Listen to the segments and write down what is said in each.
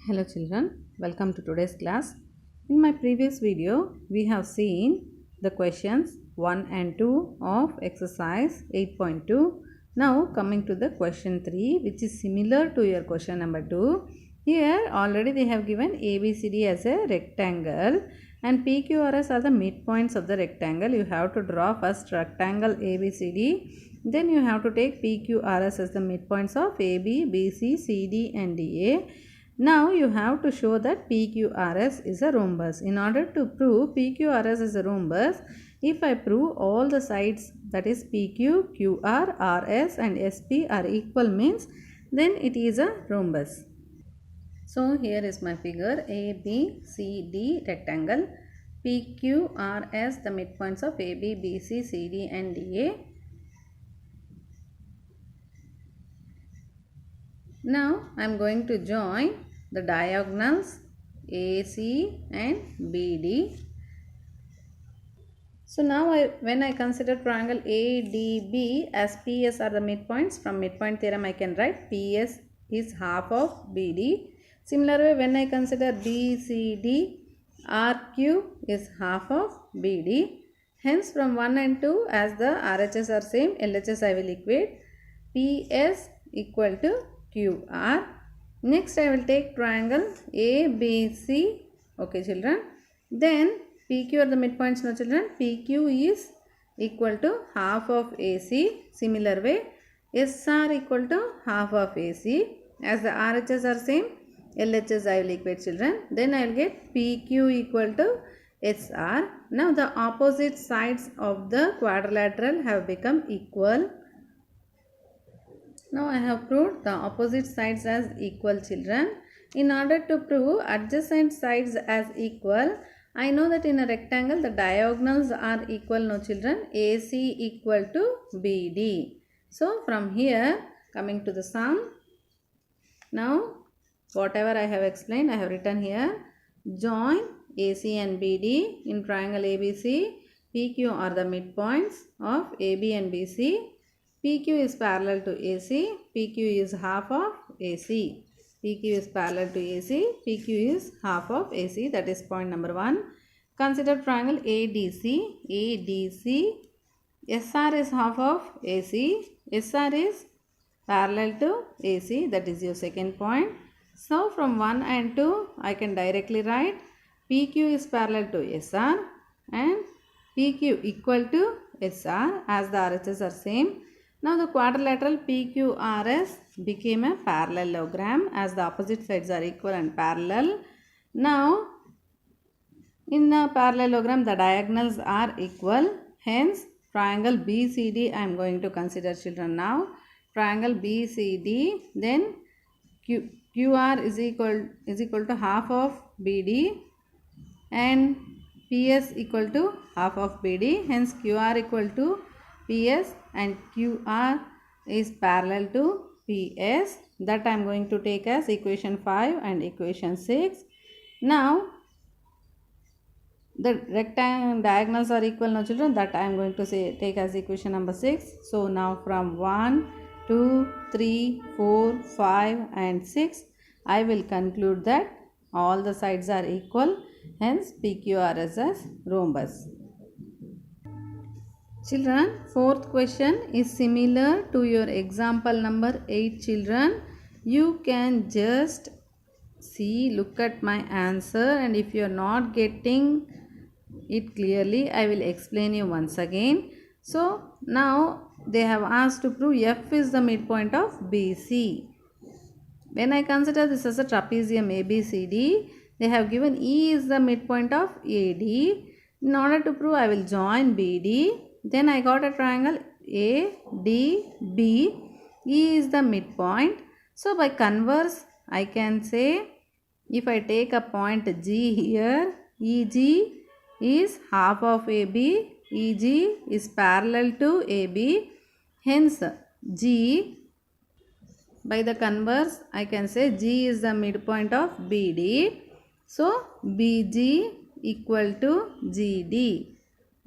Hello children, welcome to today's class. In my previous video, we have seen the questions 1 and 2 of exercise 8.2. Now coming to the question 3, which is similar to your question number 2. Here already they have given ABCD as a rectangle and PQRS are the midpoints of the rectangle. You have to draw first rectangle ABCD, then you have to take PQRS as the midpoints of AB, BC, CD and DA. Now you have to show that PQRS is a rhombus. In order to prove PQRS is a rhombus, if I prove all the sides, that is PQ, QR, RS and SP are equal, means then it is a rhombus. So here is my figure ABCD rectangle. PQRS the midpoints of AB, BC, CD and DA. Now I am going to join the diagonals AC and BD. So now when I consider triangle ADB as PS are the midpoints, from midpoint theorem I can write PS is half of BD. Similarly, when I consider BCD, RQ is half of BD. Hence from 1 and 2, as the RHS are same, LHS I will equate PS equal to QR. Next I will take triangle ABC. Okay children. Then PQ are the midpoints, no children. PQ is equal to half of AC. Similar way SR equal to half of AC. As the RHS are same, LHS I will equate children. Then I will get PQ equal to SR. Now the opposite sides of the quadrilateral have become equal. Now I have proved the opposite sides as equal children. In order to prove adjacent sides as equal, I know that in a rectangle the diagonals are equal, no children. AC equal to BD. So from here coming to the sum. Now whatever I have explained I have written here. Join AC and BD in triangle ABC. PQ are the midpoints of AB and BC. PQ is parallel to AC, PQ is half of AC. PQ is parallel to AC, PQ is half of AC. That is point number 1. Consider triangle ADC, SR is half of AC, SR is parallel to AC. That is your second point. So from 1 and 2, I can directly write PQ is parallel to SR and PQ equal to SR as the RHS are same. Now the quadrilateral PQRS became a parallelogram as the opposite sides are equal and parallel. Now in a parallelogram the diagonals are equal. Hence triangle BCD I am going to consider children now. Triangle BCD, then QR is equal to half of BD and PS equal to half of BD. Hence QR equal to PS and QR is parallel to PS. That I am going to take as equation 5 and equation 6. Now the rectangle diagonals are equal, no children. That I am going to take as equation number 6. So now from 1, 2, 3, 4, 5 and 6 I will conclude that all the sides are equal. Hence PQRS as rhombus. Children, fourth question is similar to your example number 8 children. You can just see, look at my answer, and if you are not getting it clearly, I will explain you once again. So now they have asked to prove F is the midpoint of BC. When I consider this as a trapezium ABCD, they have given E is the midpoint of AD. In order to prove, I will join BD. Then I got a triangle ADB. E is the midpoint. So by converse, I can say if I take a point G here, EG is half of AB. EG is parallel to AB. Hence G, by the converse, I can say G is the midpoint of BD. So BG equal to GD.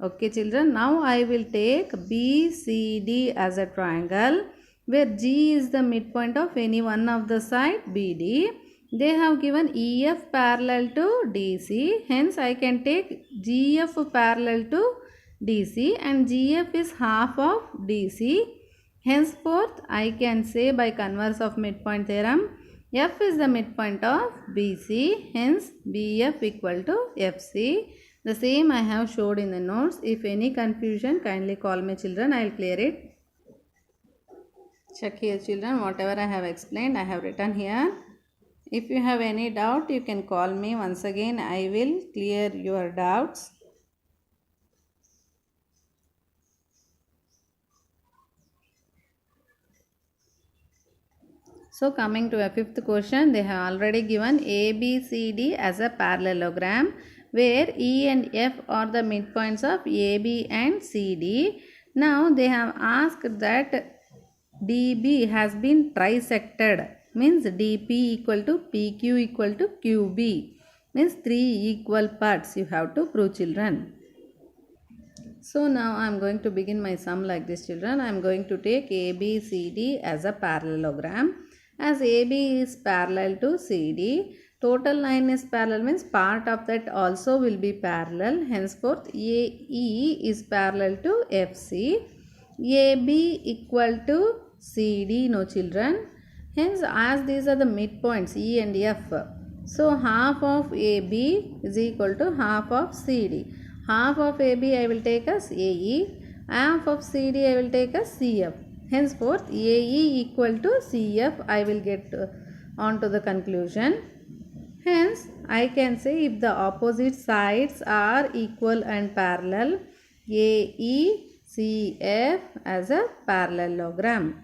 Okay children, now I will take BCD as a triangle where G is the midpoint of any one of the side BD. They have given EF parallel to DC. Hence I can take GF parallel to DC, and GF is half of DC. Henceforth I can say by converse of midpoint theorem, F is the midpoint of BC. Hence BF equal to FC. The same I have showed in the notes. If any confusion, kindly call me children. I will clear it. Check here children, whatever I have explained I have written here. If you have any doubt, you can call me once again. I will clear your doubts. So coming to a fifth question, they have already given ABCD as a parallelogram where E and F are the midpoints of AB and CD. Now they have asked that DB has been trisected, means DP equal to PQ equal to QB, means 3 equal parts you have to prove children. So now I am going to begin my sum like this children. I am going to take ABCD as a parallelogram. As AB is parallel to CD, total line is parallel means part of that also will be parallel. Henceforth AE is parallel to FC. AB equal to CD, no children. Hence as these are the midpoints E and F, so half of AB is equal to half of CD. Half of AB I will take as AE, half of CD I will take as CF. Henceforth AE equal to CF I will get on to the conclusion. Hence I can say if the opposite sides are equal and parallel, AECF as a parallelogram.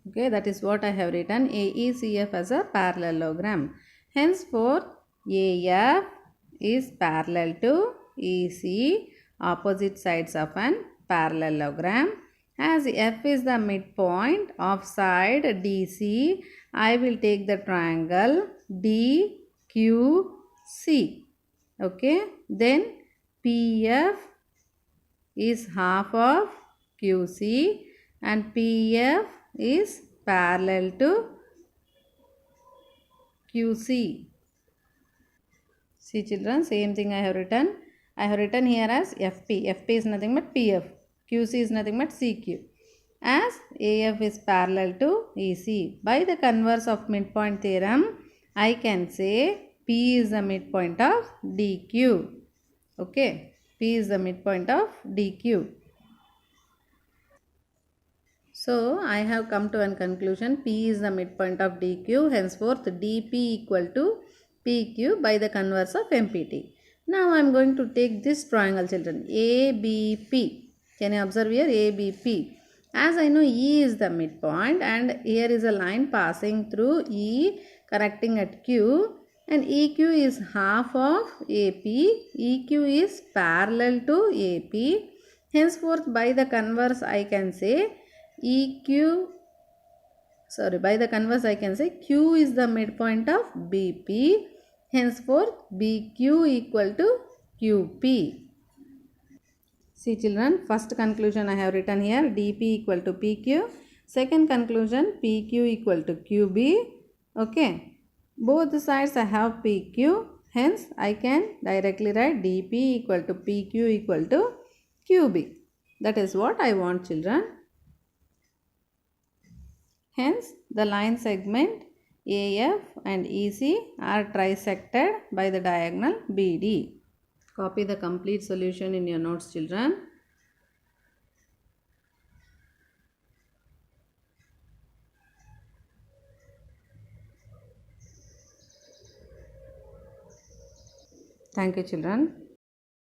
Okay, that is what I have written, AECF as a parallelogram. Henceforth AF is parallel to EC, opposite sides of an parallelogram. As F is the midpoint of side DC, I will take the triangle DQC. Okay, then PF is half of QC and PF is parallel to QC. See children, same thing I have written. I have written here as FP. FP is nothing but PF. QC is nothing but CQ. As AF is parallel to EC. By the converse of midpoint theorem, I can say P is the midpoint of DQ. Okay. P is the midpoint of DQ. So, I have come to a conclusion. P is the midpoint of DQ. Henceforth, DP equal to PQ by the converse of MPT. Now, I am going to take this triangle children. ABP. Can you observe here? ABP. As I know, E is the midpoint and here is a line passing through E connecting at Q. And EQ is half of AP. EQ is parallel to AP. Henceforth, by the converse, I can say by the converse I can say Q is the midpoint of BP. Henceforth, BQ equal to QP. See children, first conclusion I have written here, DP equal to PQ. Second conclusion, PQ equal to QB. Okay. Both sides I have PQ. Hence, I can directly write DP equal to PQ equal to QB. That is what I want children. Hence, the line segment AF and EC are trisected by the diagonal BD. Copy the complete solution in your notes children. Thank you children.